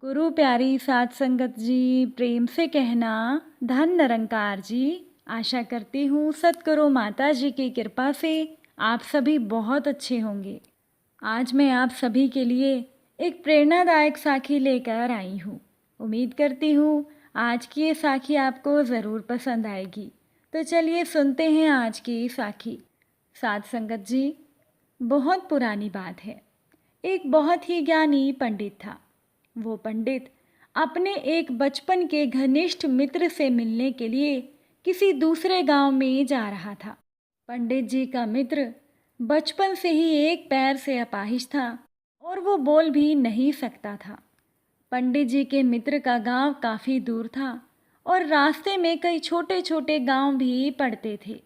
गुरु प्यारी साध संगत जी, प्रेम से कहना धन निरंकार जी। आशा करती हूँ सतगुरु माता जी की कृपा से आप सभी बहुत अच्छे होंगे। आज मैं आप सभी के लिए एक प्रेरणादायक साखी लेकर आई हूँ। उम्मीद करती हूँ आज की ये साखी आपको ज़रूर पसंद आएगी। तो चलिए सुनते हैं आज की साखी। साध संगत जी, बहुत पुरानी बात है। एक बहुत ही ज्ञानी पंडित था। वो पंडित अपने एक बचपन के घनिष्ठ मित्र से मिलने के लिए किसी दूसरे गांव में जा रहा था। पंडित जी का मित्र बचपन से ही एक पैर से अपाहिज था और वो बोल भी नहीं सकता था। पंडित जी के मित्र का गांव काफ़ी दूर था और रास्ते में कई छोटे छोटे गांव भी पड़ते थे।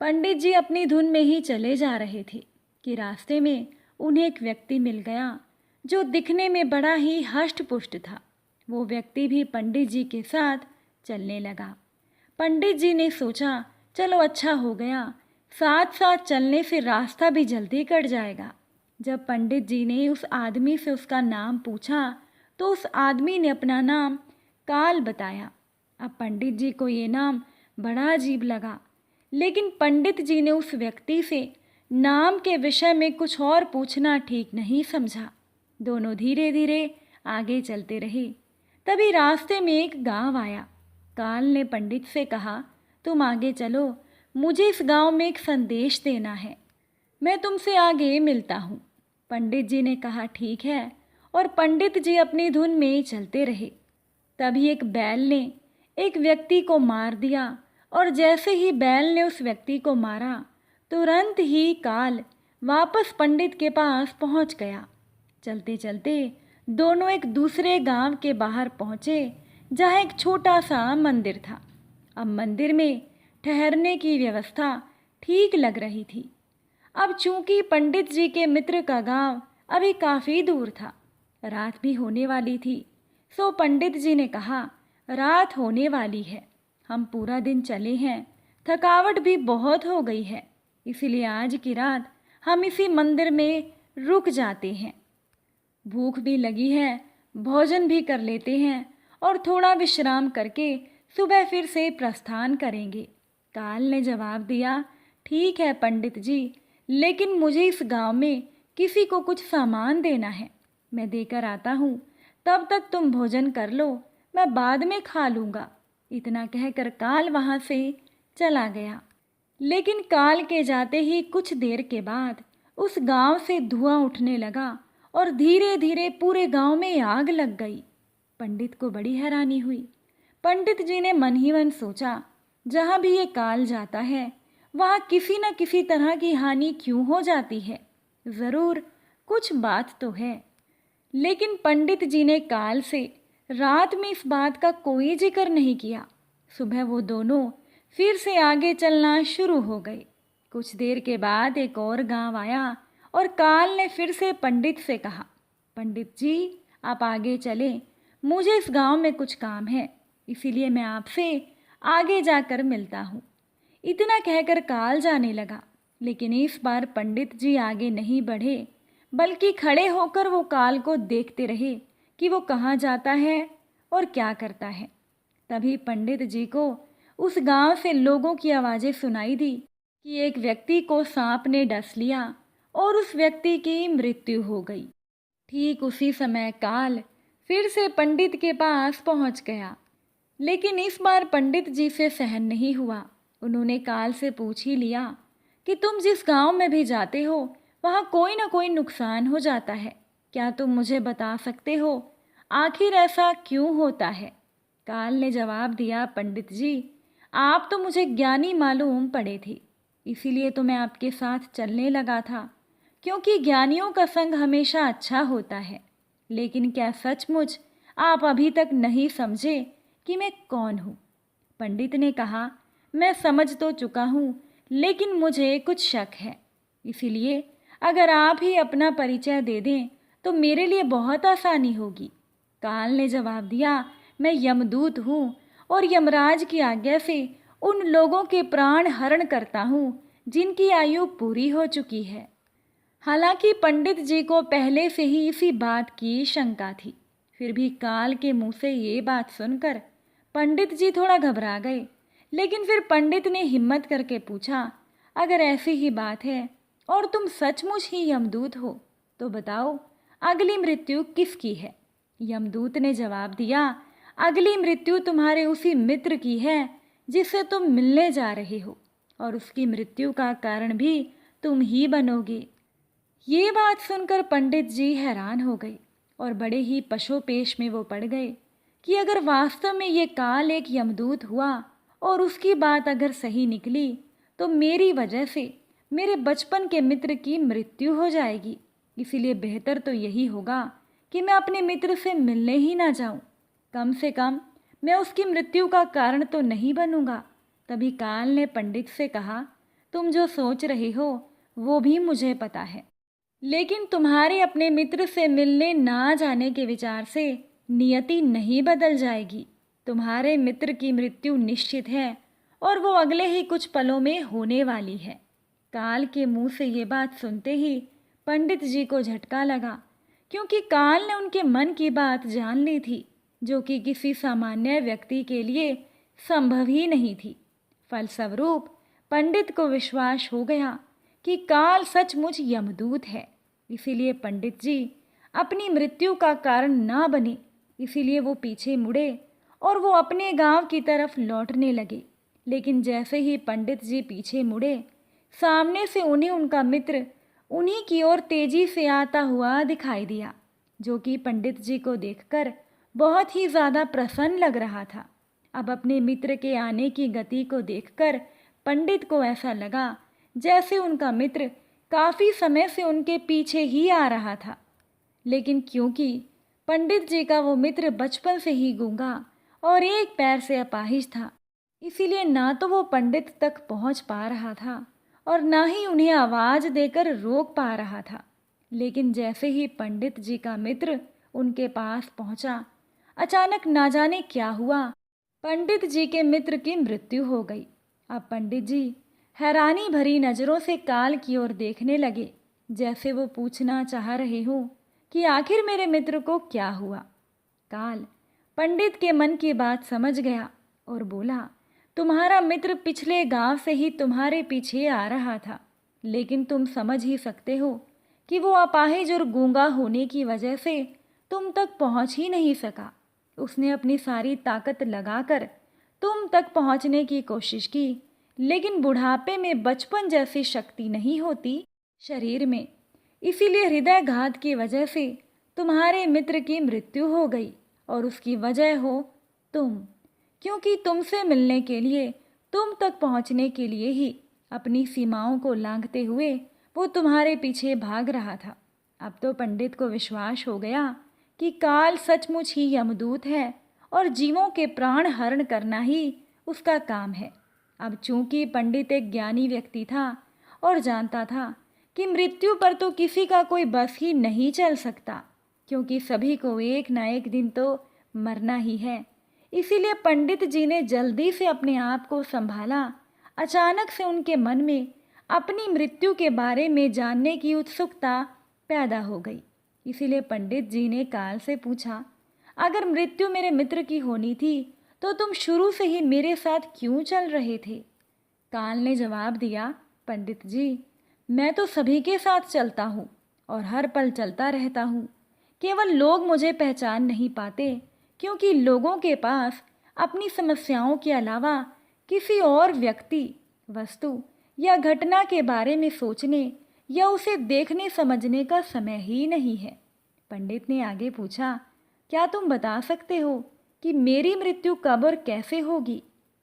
पंडित जी अपनी धुन में ही चले जा रहे थे कि रास्ते में उन्हें एक व्यक्ति मिल गया जो दिखने में बड़ा ही हष्ट-पुष्ट था। वो व्यक्ति भी पंडित जी के साथ चलने लगा। पंडित जी ने सोचा, चलो अच्छा हो गया, साथ साथ चलने से रास्ता भी जल्दी कट जाएगा। जब पंडित जी ने उस आदमी से उसका नाम पूछा तो उस आदमी ने अपना नाम काल बताया। अब पंडित जी को ये नाम बड़ा अजीब लगा, लेकिन पंडित जी ने उस व्यक्ति से नाम के विषय में कुछ और पूछना ठीक नहीं समझा। दोनों धीरे धीरे आगे चलते रहे। तभी रास्ते में एक गांव आया। काल ने पंडित से कहा, तुम आगे चलो, मुझे इस गांव में एक संदेश देना है, मैं तुमसे आगे मिलता हूँ। पंडित जी ने कहा ठीक है, और पंडित जी अपनी धुन में चलते रहे। तभी एक बैल ने एक व्यक्ति को मार दिया, और जैसे ही बैल ने उस व्यक्ति को मारा तुरंत ही काल वापस पंडित के पास पहुँच गया। चलते चलते दोनों एक दूसरे गांव के बाहर पहुँचे जहाँ एक छोटा सा मंदिर था। अब मंदिर में ठहरने की व्यवस्था ठीक लग रही थी। अब चूंकि पंडित जी के मित्र का गांव अभी काफ़ी दूर था, रात भी होने वाली थी, सो पंडित जी ने कहा, रात होने वाली है, हम पूरा दिन चले हैं, थकावट भी बहुत हो गई है, इसीलिए आज की रात हम इसी मंदिर में रुक जाते हैं। भूख भी लगी है, भोजन भी कर लेते हैं और थोड़ा विश्राम करके सुबह फिर से प्रस्थान करेंगे। काल ने जवाब दिया, ठीक है पंडित जी, लेकिन मुझे इस गांव में किसी को कुछ सामान देना है, मैं देकर आता हूँ, तब तक तुम भोजन कर लो, मैं बाद में खा लूँगा। इतना कहकर काल वहाँ से चला गया। लेकिन काल के जाते ही कुछ देर के बाद उस गांव से धुआं उठने लगा और धीरे धीरे पूरे गांव में आग लग गई। पंडित को बड़ी हैरानी हुई। पंडित जी ने मन ही मन सोचा, जहाँ भी ये काल जाता है वहाँ किसी न किसी तरह की हानि क्यों हो जाती है, ज़रूर कुछ बात तो है। लेकिन पंडित जी ने काल से रात में इस बात का कोई जिक्र नहीं किया। सुबह वो दोनों फिर से आगे चलना शुरू हो गए। कुछ देर के बाद एक और गांव आया और काल ने फिर से पंडित से कहा, पंडित जी आप आगे चलें, मुझे इस गांव में कुछ काम है, इसीलिए मैं आपसे आगे जाकर मिलता हूँ। इतना कहकर काल जाने लगा, लेकिन इस बार पंडित जी आगे नहीं बढ़े, बल्कि खड़े होकर वो काल को देखते रहे कि वो कहाँ जाता है और क्या करता है। तभी पंडित जी को उस गांव से लोगों की आवाज़ें सुनाई दी कि एक व्यक्ति को सांप ने डस लिया और उस व्यक्ति की मृत्यु हो गई। ठीक उसी समय काल फिर से पंडित के पास पहुंच गया, लेकिन इस बार पंडित जी से सहन नहीं हुआ। उन्होंने काल से पूछ ही लिया कि तुम जिस गांव में भी जाते हो वहाँ कोई ना कोई नुकसान हो जाता है, क्या तुम मुझे बता सकते हो आखिर ऐसा क्यों होता है? काल ने जवाब दिया, पंडित जी आप तो मुझे ज्ञानी मालूम पड़े थे, इसीलिए तो मैं आपके साथ चलने लगा था, क्योंकि ज्ञानियों का संग हमेशा अच्छा होता है। लेकिन क्या सचमुच आप अभी तक नहीं समझे कि मैं कौन हूँ? पंडित ने कहा, मैं समझ तो चुका हूँ, लेकिन मुझे कुछ शक है, इसीलिए अगर आप ही अपना परिचय दे दें तो मेरे लिए बहुत आसानी होगी। काल ने जवाब दिया, मैं यमदूत हूँ और यमराज की आज्ञा से उन लोगों के प्राण हरण करता हूँ जिनकी आयु पूरी हो चुकी है। हालांकि पंडित जी को पहले से ही इसी बात की शंका थी, फिर भी काल के मुंह से ये बात सुनकर पंडित जी थोड़ा घबरा गए। लेकिन फिर पंडित ने हिम्मत करके पूछा, अगर ऐसी ही बात है और तुम सचमुच ही यमदूत हो तो बताओ अगली मृत्यु किसकी है? यमदूत ने जवाब दिया, अगली मृत्यु तुम्हारे उसी मित्र की है जिससे तुम मिलने जा रहे हो, और उसकी मृत्यु का कारण भी तुम ही बनोगे। ये बात सुनकर पंडित जी हैरान हो गए और बड़े ही पशोपेश में वो पड़ गए कि अगर वास्तव में ये काल एक यमदूत हुआ और उसकी बात अगर सही निकली तो मेरी वजह से मेरे बचपन के मित्र की मृत्यु हो जाएगी। इसीलिए बेहतर तो यही होगा कि मैं अपने मित्र से मिलने ही ना जाऊं। कम से कम मैं उसकी मृत्यु का कारण तो नहीं बनूंगा। तभी काल ने पंडित से कहा, तुम जो सोच रहे हो वो भी मुझे पता है, लेकिन तुम्हारे अपने मित्र से मिलने ना जाने के विचार से नियति नहीं बदल जाएगी। तुम्हारे मित्र की मृत्यु निश्चित है और वो अगले ही कुछ पलों में होने वाली है। काल के मुंह से ये बात सुनते ही पंडित जी को झटका लगा, क्योंकि काल ने उनके मन की बात जान ली थी, जो कि किसी सामान्य व्यक्ति के लिए संभव ही नहीं थी। फलस्वरूप पंडित को विश्वास हो गया कि काल सचमुच यमदूत है। इसीलिए पंडित जी अपनी मृत्यु का कारण ना बने, इसीलिए वो पीछे मुड़े और वो अपने गांव की तरफ लौटने लगे। लेकिन जैसे ही पंडित जी पीछे मुड़े, सामने से उन्हें उनका मित्र उन्हीं की ओर तेजी से आता हुआ दिखाई दिया, जो कि पंडित जी को देखकर बहुत ही ज़्यादा प्रसन्न लग रहा था। अब अपने मित्र के आने की गति को देखकर पंडित को ऐसा लगा जैसे उनका मित्र काफ़ी समय से उनके पीछे ही आ रहा था। लेकिन क्योंकि पंडित जी का वो मित्र बचपन से ही गूंगा और एक पैर से अपाहिज था, इसीलिए ना तो वो पंडित तक पहुंच पा रहा था और ना ही उन्हें आवाज़ देकर रोक पा रहा था। लेकिन जैसे ही पंडित जी का मित्र उनके पास पहुंचा, अचानक ना जाने क्या हुआ, पंडित जी के मित्र की मृत्यु हो गई। अब पंडित जी हैरानी भरी नज़रों से काल की ओर देखने लगे, जैसे वो पूछना चाह रहे हो कि आखिर मेरे मित्र को क्या हुआ। काल पंडित के मन की बात समझ गया और बोला, तुम्हारा मित्र पिछले गांव से ही तुम्हारे पीछे आ रहा था, लेकिन तुम समझ ही सकते हो कि वो अपाहिज और गूंगा होने की वजह से तुम तक पहुंच ही नहीं सका। उसने अपनी सारी ताकत लगाकर तुम तक पहुंचने की कोशिश की, लेकिन बुढ़ापे में बचपन जैसी शक्ति नहीं होती शरीर में, इसीलिए हृदयघात की वजह से तुम्हारे मित्र की मृत्यु हो गई और उसकी वजह हो तुम, क्योंकि तुमसे मिलने के लिए, तुम तक पहुंचने के लिए ही अपनी सीमाओं को लांघते हुए वो तुम्हारे पीछे भाग रहा था। अब तो पंडित को विश्वास हो गया कि काल सचमुच ही यमदूत है और जीवों के प्राण हरण करना ही उसका काम है। अब चूंकि पंडित एक ज्ञानी व्यक्ति था और जानता था कि मृत्यु पर तो किसी का कोई बस ही नहीं चल सकता, क्योंकि सभी को एक ना एक दिन तो मरना ही है, इसीलिए पंडित जी ने जल्दी से अपने आप को संभाला। अचानक से उनके मन में अपनी मृत्यु के बारे में जानने की उत्सुकता पैदा हो गई। इसीलिए पंडित जी ने काल से पूछा, अगर मृत्यु मेरे मित्र की होनी थी तो तुम शुरू से ही मेरे साथ क्यों चल रहे थे? काल ने जवाब दिया, पंडित जी, मैं तो सभी के साथ चलता हूँ और हर पल चलता रहता हूँ। केवल लोग मुझे पहचान नहीं पाते, क्योंकि लोगों के पास अपनी समस्याओं के अलावा किसी और व्यक्ति, वस्तु या घटना के बारे में सोचने या उसे देखने समझने का समय ही नहीं है। पंडित ने आगे पूछा, क्या तुम बता सकते हो कि मेरी मृत्यु कब और कैसे होगी?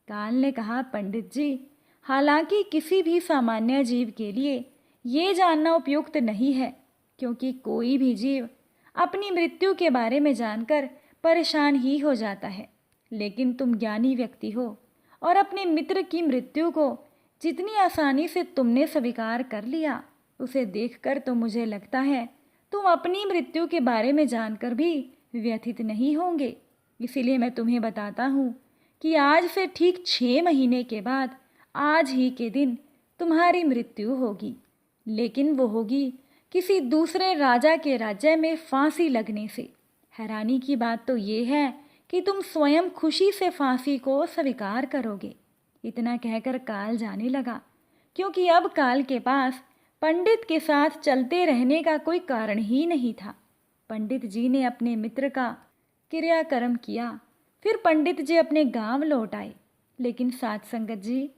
काल ने कहा, पंडित जी, हालांकि किसी भी सामान्य जीव के लिए ये जानना उपयुक्त नहीं है, क्योंकि कोई भी जीव अपनी मृत्यु के बारे में जानकर परेशान ही हो जाता है। लेकिन तुम ज्ञानी व्यक्ति हो और अपने मित्र की मृत्यु को जितनी आसानी से तुमने स्वीकार कर लिया, उसे देखकर तो मुझे लगता है तुम अपनी मृत्यु के बारे में जानकर भी व्यथित नहीं होंगे। इसीलिए मैं तुम्हें बताता हूँ कि आज से ठीक 6 महीने के बाद आज ही के दिन तुम्हारी मृत्यु होगी, लेकिन वो होगी किसी दूसरे राजा के राज्य में फांसी लगने से। हैरानी की बात तो ये है कि तुम स्वयं खुशी से फांसी को स्वीकार करोगे। इतना कहकर काल जाने लगा, क्योंकि अब काल के पास पंडित के साथ चलते रहने का कोई कारण ही नहीं था। पंडित जी ने अपने मित्र का क्रियाकर्म किया, फिर पंडित जी अपने गांव लौट आए। लेकिन साथ संगत जी,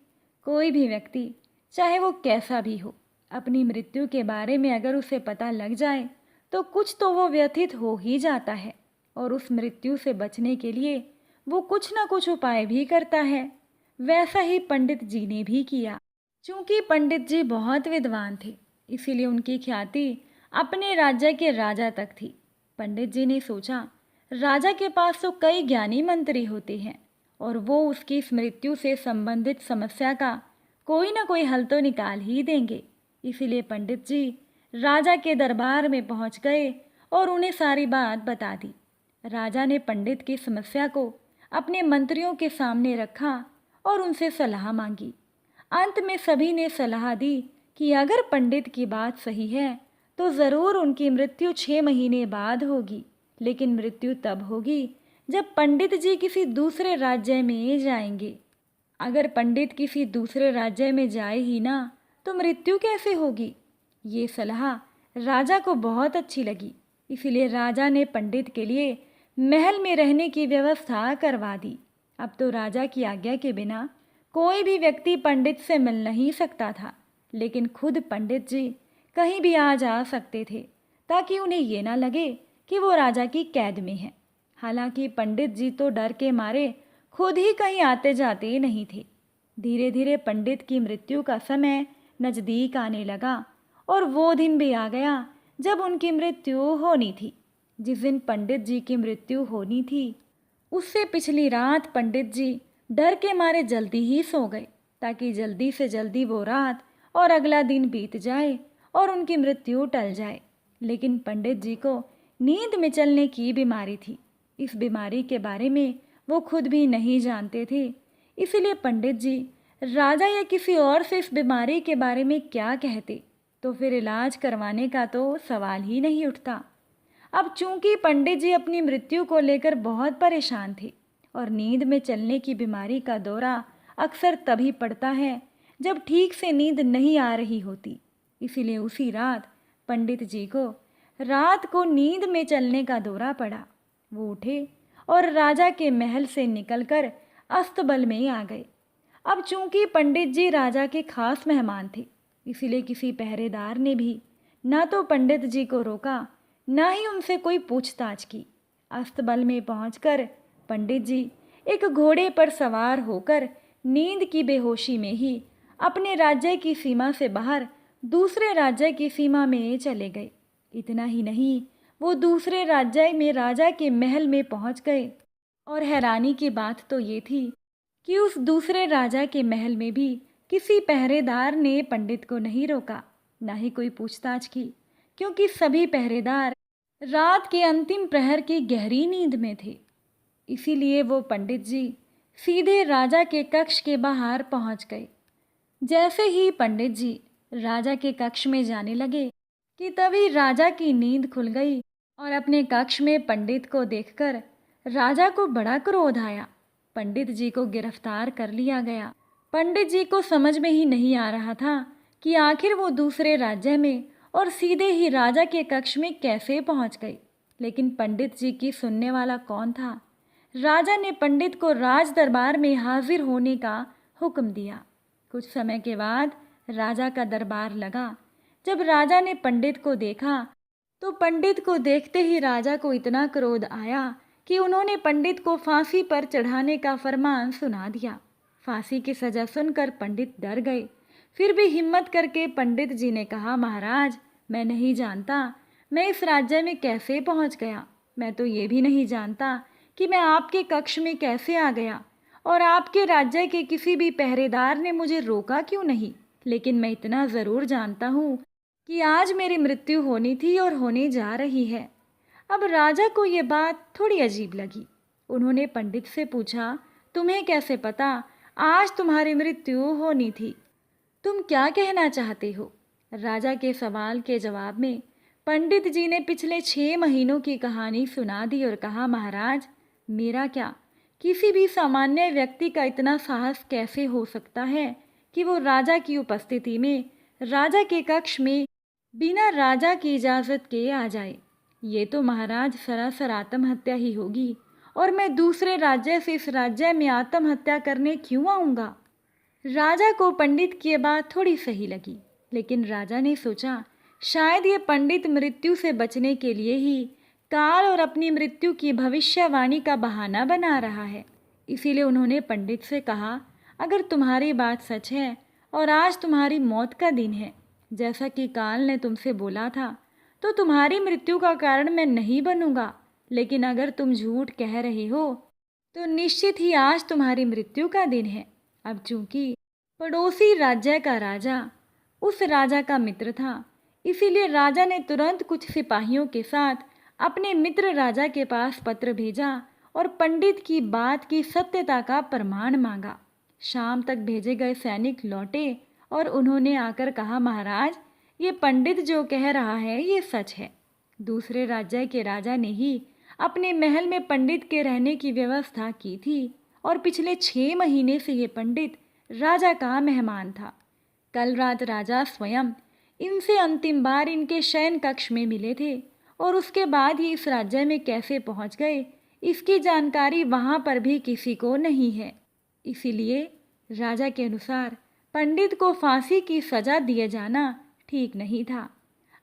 कोई भी व्यक्ति, चाहे वो कैसा भी हो, अपनी मृत्यु के बारे में अगर उसे पता लग जाए तो कुछ तो वो व्यथित हो ही जाता है, और उस मृत्यु से बचने के लिए वो कुछ ना कुछ उपाय भी करता है। वैसा ही पंडित जी ने भी किया। चूंकि पंडित जी बहुत विद्वान थे, इसीलिए उनकी ख्याति अपने राज्य के राजा तक थी। पंडित जी ने सोचा, राजा के पास तो कई ज्ञानी मंत्री होते हैं और वो उसकी इस मृत्यु से संबंधित समस्या का कोई ना कोई हल तो निकाल ही देंगे। इसीलिए पंडित जी राजा के दरबार में पहुंच गए और उन्हें सारी बात बता दी। राजा ने पंडित की समस्या को अपने मंत्रियों के सामने रखा और उनसे सलाह मांगी। अंत में सभी ने सलाह दी कि अगर पंडित की बात सही है तो ज़रूर उनकी मृत्यु 6 महीने बाद होगी, लेकिन मृत्यु तब होगी जब पंडित जी किसी दूसरे राज्य में जाएंगे। अगर पंडित किसी दूसरे राज्य में जाए ही ना तो मृत्यु कैसे होगी? ये सलाह राजा को बहुत अच्छी लगी। इसीलिए राजा ने पंडित के लिए महल में रहने की व्यवस्था करवा दी। अब तो राजा की आज्ञा के बिना कोई भी व्यक्ति पंडित से मिल नहीं सकता था, लेकिन खुद पंडित जी कहीं भी आ जा सकते थे ताकि उन्हें ये ना लगे कि वो राजा की कैद में हैं। हालांकि पंडित जी तो डर के मारे खुद ही कहीं आते जाते नहीं थे। धीरे धीरे पंडित की मृत्यु का समय नज़दीक आने लगा और वो दिन भी आ गया जब उनकी मृत्यु होनी थी। जिस दिन पंडित जी की मृत्यु होनी थी उससे पिछली रात पंडित जी डर के मारे जल्दी ही सो गए, ताकि जल्दी से जल्दी वो रात और अगला दिन बीत जाए और उनकी मृत्यु टल जाए। लेकिन पंडित जी को नींद में चलने की बीमारी थी। इस बीमारी के बारे में वो खुद भी नहीं जानते थे। इसीलिए पंडित जी राजा या किसी और से इस बीमारी के बारे में क्या कहते तो फिर इलाज करवाने का तो सवाल ही नहीं उठता। अब चूंकि पंडित जी अपनी मृत्यु को लेकर बहुत परेशान थे और नींद में चलने की बीमारी का दौरा अक्सर तभी पड़ता है जब ठीक से नींद नहीं आ रही होती। इसीलिए उसी रात पंडित जी को रात को नींद में चलने का दौरा पड़ा। वो उठे और राजा के महल से निकलकर अस्तबल में आ गए। अब चूंकि पंडित जी राजा के खास मेहमान थे, इसीलिए किसी पहरेदार ने भी ना तो पंडित जी को रोका, ना ही उनसे कोई पूछताछ की। अस्तबल में पहुंचकर पंडित जी एक घोड़े पर सवार होकर नींद की बेहोशी में ही अपने राज्य की सीमा से बाहर दूसरे राज्य की सीमा में चले गए। इतना ही नहीं, वो दूसरे राज्य में राजा के महल में पहुंच गए। और हैरानी की बात तो ये थी कि उस दूसरे राजा के महल में भी किसी पहरेदार ने पंडित को नहीं रोका, ना ही कोई पूछताछ की, क्योंकि सभी पहरेदार रात के अंतिम प्रहर की गहरी नींद में थे। इसीलिए वो पंडित जी सीधे राजा के कक्ष के बाहर पहुंच गए। जैसे ही पंडित जी राजा के कक्ष में जाने लगे कि तभी राजा की नींद खुल गई और अपने कक्ष में पंडित को देखकर राजा को बड़ा क्रोध आया। पंडित जी को गिरफ्तार कर लिया गया। पंडित जी को समझ में ही नहीं आ रहा था कि आखिर वो दूसरे राज्य में और सीधे ही राजा के कक्ष में कैसे पहुंच गए। लेकिन पंडित जी की सुनने वाला कौन था? राजा ने पंडित को राज दरबार में हाजिर होने का हुक्म दिया। कुछ समय के बाद राजा का दरबार लगा। जब राजा ने पंडित को देखा तो पंडित को देखते ही राजा को इतना क्रोध आया कि उन्होंने पंडित को फांसी पर चढ़ाने का फरमान सुना दिया। फांसी की सजा सुनकर पंडित डर गए। फिर भी हिम्मत करके पंडित जी ने कहा, महाराज, मैं नहीं जानता मैं इस राज्य में कैसे पहुंच गया। मैं तो ये भी नहीं जानता कि मैं आपके कक्ष में कैसे आ गया और आपके राज्य के किसी भी पहरेदार ने मुझे रोका क्यों नहीं। लेकिन मैं इतना ज़रूर जानता हूँ कि आज मेरी मृत्यु होनी थी और होने जा रही है। अब राजा को ये बात थोड़ी अजीब लगी। उन्होंने पंडित से पूछा, तुम्हें कैसे पता आज तुम्हारी मृत्यु होनी थी? तुम क्या कहना चाहते हो? राजा के सवाल के जवाब में पंडित जी ने पिछले 6 महीनों की कहानी सुना दी और कहा, महाराज, मेरा क्या, किसी भी सामान्य व्यक्ति का इतना साहस कैसे हो सकता है कि वो राजा की उपस्थिति में राजा के कक्ष में बिना राजा की इजाज़त के आ जाए। ये तो महाराज सरासर आत्महत्या ही होगी, और मैं दूसरे राज्य से इस राज्य में आत्महत्या करने क्यों आऊँगा। राजा को पंडित की बात थोड़ी सही लगी, लेकिन राजा ने सोचा शायद ये पंडित मृत्यु से बचने के लिए ही काल और अपनी मृत्यु की भविष्यवाणी का बहाना बना रहा है। इसीलिए उन्होंने पंडित से कहा, अगर तुम्हारी बात सच है और आज तुम्हारी मौत का दिन है, जैसा कि काल ने तुमसे बोला था, तो तुम्हारी मृत्यु का कारण मैं नहीं बनूंगा। लेकिन अगर तुम झूठ कह रहे हो तो निश्चित ही आज तुम्हारी मृत्यु का दिन है। अब चूंकि पड़ोसी राज्य का राजा उस राजा का मित्र था, इसीलिए राजा ने तुरंत कुछ सिपाहियों के साथ अपने मित्र राजा के पास पत्र भेजा और पंडित की बात की सत्यता का प्रमाण मांगा। शाम तक भेजे गए सैनिक लौटे और उन्होंने आकर कहा, महाराज, ये पंडित जो कह रहा है ये सच है। दूसरे राज्य के राजा ने ही अपने महल में पंडित के रहने की व्यवस्था की थी और पिछले 6 महीने से ये पंडित राजा का मेहमान था। कल रात राजा स्वयं इनसे अंतिम बार इनके शयन कक्ष में मिले थे और उसके बाद ही इस राज्य में कैसे पहुंच गए इसकी जानकारी वहां पर भी किसी को नहीं है। इसीलिए राजा के अनुसार पंडित को फांसी की सजा दिया जाना ठीक नहीं था।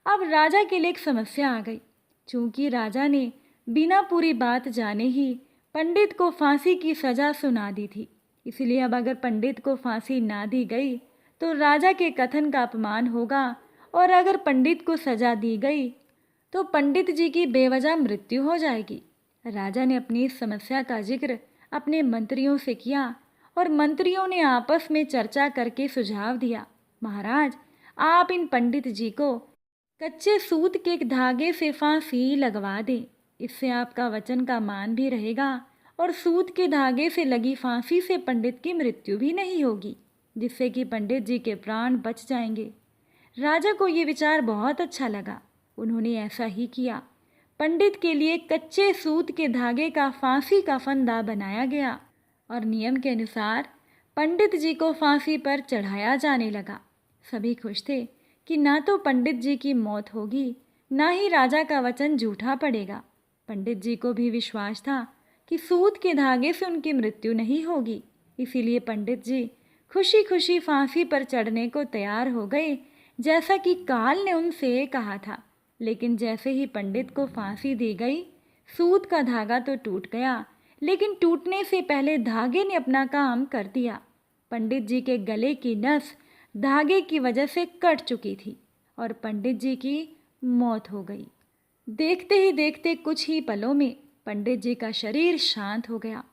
अब राजा के लिए एक समस्या आ गई। चूंकि राजा ने बिना पूरी बात जाने ही पंडित को फांसी की सजा सुना दी थी, इसलिए अब अगर पंडित को फांसी ना दी गई तो राजा के कथन का अपमान होगा, और अगर पंडित को सजा दी गई तो पंडित जी की बेवजह मृत्यु हो जाएगी। राजा ने अपनी इस समस्या का जिक्र अपने मंत्रियों से किया और मंत्रियों ने आपस में चर्चा करके सुझाव दिया, महाराज, आप इन पंडित जी को कच्चे सूत के धागे से फांसी लगवा दें। इससे आपका वचन का मान भी रहेगा और सूत के धागे से लगी फांसी से पंडित की मृत्यु भी नहीं होगी, जिससे कि पंडित जी के प्राण बच जाएंगे। राजा को ये विचार बहुत अच्छा लगा। उन्होंने ऐसा ही किया। पंडित के लिए कच्चे सूत के धागे का फांसी का फंदा बनाया गया और नियम के अनुसार पंडित जी को फांसी पर चढ़ाया जाने लगा। सभी खुश थे कि ना तो पंडित जी की मौत होगी, ना ही राजा का वचन झूठा पड़ेगा। पंडित जी को भी विश्वास था कि सूत के धागे से उनकी मृत्यु नहीं होगी, इसीलिए पंडित जी खुशी खुशी फांसी पर चढ़ने को तैयार हो गए, जैसा कि काल ने उनसे कहा था। लेकिन जैसे ही पंडित को फांसी दी गई, सूत का धागा तो टूट गया, लेकिन टूटने से पहले धागे ने अपना काम कर दिया। पंडित जी के गले की नस धागे की वजह से कट चुकी थी और पंडित जी की मौत हो गई। देखते ही देखते कुछ ही पलों में पंडित जी का शरीर शांत हो गया।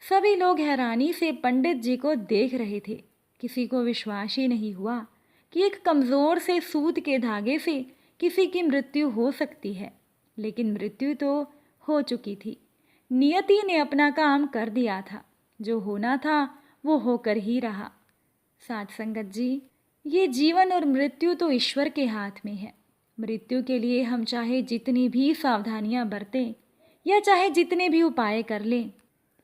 सभी लोग हैरानी से पंडित जी को देख रहे थे। किसी को विश्वास ही नहीं हुआ कि एक कमज़ोर से सूत के धागे से किसी की मृत्यु हो सकती है, लेकिन मृत्यु तो हो चुकी थी। नियति ने अपना काम कर दिया था, जो होना था वो होकर ही रहा। साथ संगत जी, ये जीवन और मृत्यु तो ईश्वर के हाथ में है। मृत्यु के लिए हम चाहे जितनी भी सावधानियां बरतें या चाहे जितने भी उपाय कर लें,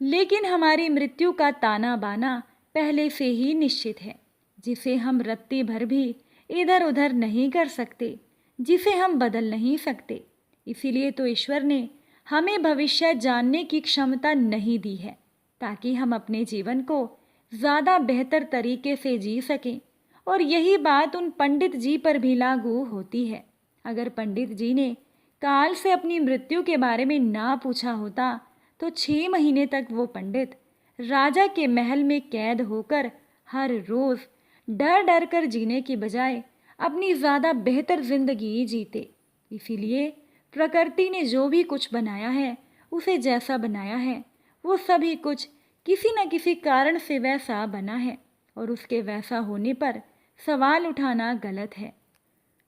लेकिन हमारी मृत्यु का ताना बाना पहले से ही निश्चित है, जिसे हम रत्ती भर भी इधर उधर नहीं कर सकते, जिसे हम बदल नहीं सकते। इसीलिए तो ईश्वर ने हमें भविष्य जानने की क्षमता नहीं दी है, ताकि हम अपने जीवन को ज़्यादा बेहतर तरीके से जी सकें। और यही बात उन पंडित जी पर भी लागू होती है। अगर पंडित जी ने काल से अपनी मृत्यु के बारे में ना पूछा होता तो 6 महीने तक वो पंडित राजा के महल में कैद होकर हर रोज़ डर डर कर जीने की बजाय अपनी ज़्यादा बेहतर जिंदगी जीते। इसीलिए प्रकृति ने जो भी कुछ बनाया है, उसे जैसा बनाया है, वो सभी कुछ किसी न किसी कारण से वैसा बना है, और उसके वैसा होने पर सवाल उठाना गलत है,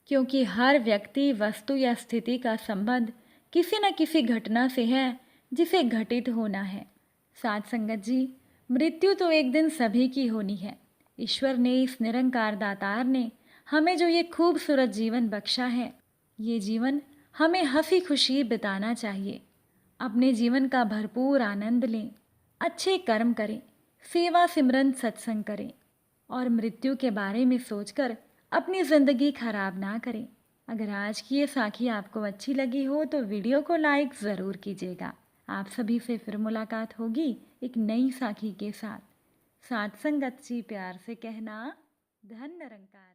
क्योंकि हर व्यक्ति, वस्तु या स्थिति का संबंध किसी न किसी घटना से है जिसे घटित होना है। साथ संगत जी, मृत्यु तो एक दिन सभी की होनी है। ईश्वर ने, इस निरंकार दातार ने हमें जो ये खूबसूरत जीवन बख्शा है, ये जीवन हमें हंसी खुशी बिताना चाहिए। अपने जीवन का भरपूर आनंद लें, अच्छे कर्म करें, सेवा सिमरन सत्संग करें और मृत्यु के बारे में सोचकर अपनी ज़िंदगी खराब ना करें। अगर आज की ये साखी आपको अच्छी लगी हो तो वीडियो को लाइक ज़रूर कीजिएगा। आप सभी से फिर मुलाकात होगी एक नई साखी के साथ। साथ संगत जी प्यार से कहना, धन निरंकार।